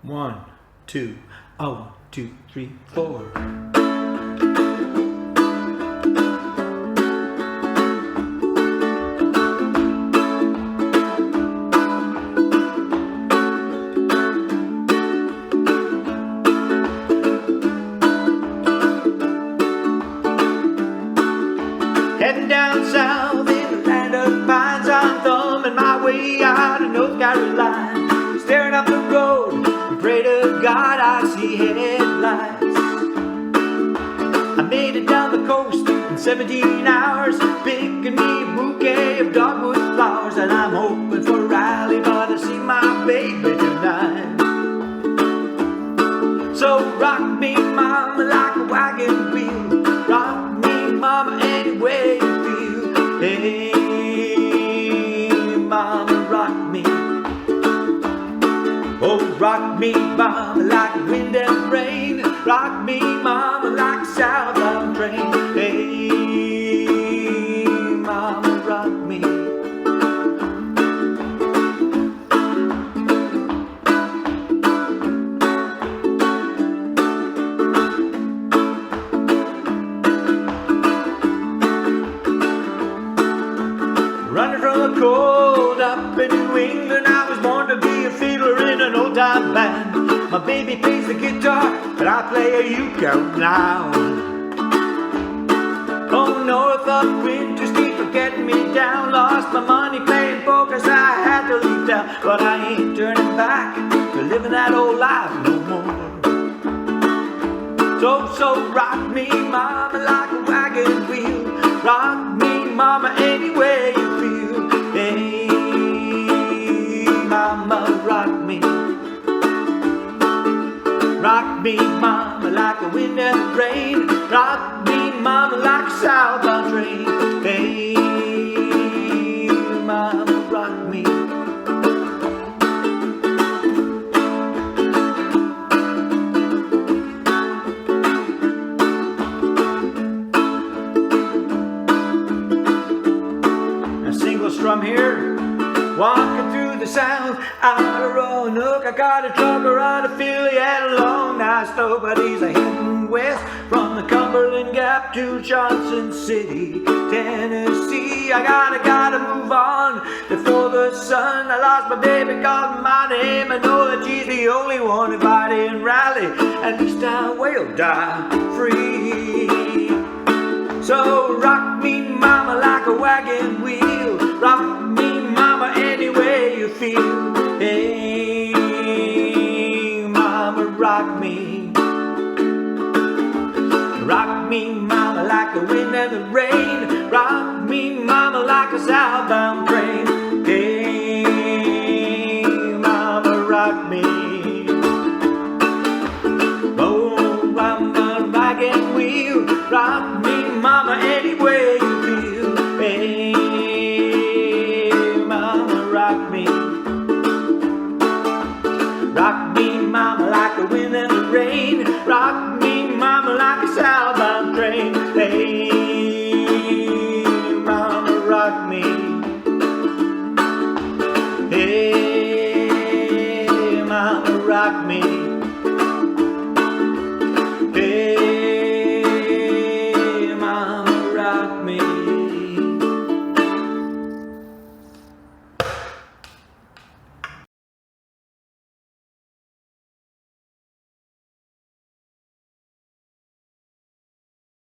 1, 2, 1, 2, 3, 4. Heading down south in the land of pines, I'm thumbing my way out of North Carolina, staring up the road and pray to God I see headlights. I made it down the coast in 17 hours, picking me a bouquet of dogwood flowers, and I'm hoping for a rally, but I see my baby tonight. So rock me, mama, like a wagon wheel. Rock me, mama, any way you feel. Hey, mama, rock me. Oh, rock me, mama, like wind and rain. Rock me, mama, like a southbound train. Hey, mama, rock me. Running from the cold up in New England, I was born to be a fiddler in an old-time band. My baby plays the guitar, but I play a ukulele now. Oh, north of Winter Street for getting me down. Lost my money playing poker, so I had to leave town. But I ain't turning back to living that old life no more. So rock me, mama, like a wagon wheel. Rock me, mama, any way you feel. Hey, mama, rock me. Rock me, mama, like the wind and the rain. Rock me, mama, like a southbound train. Hey, mama, rock me. From here, walking through the sound, out of Roanoke, I got a trucker out of Philly and a long night snow, but he's a heading west from the Cumberland Gap to Johnson City, Tennessee. I gotta move on before the sun. I lost my baby, called my name. I know that she's the only one if I didn't rally. At least I will die free. So rock me, mama, like a wagon wheel. Rock me, mama, any way you feel. Hey, mama, rock me. Rock me, mama, like the wind and the rain. Rock me, mama, like a southbound train. Hey, mama, rock me. Oh, I'm a wagon wheel. Rock me, mama, any way you feel. Hey, mama, rock me. Rock me,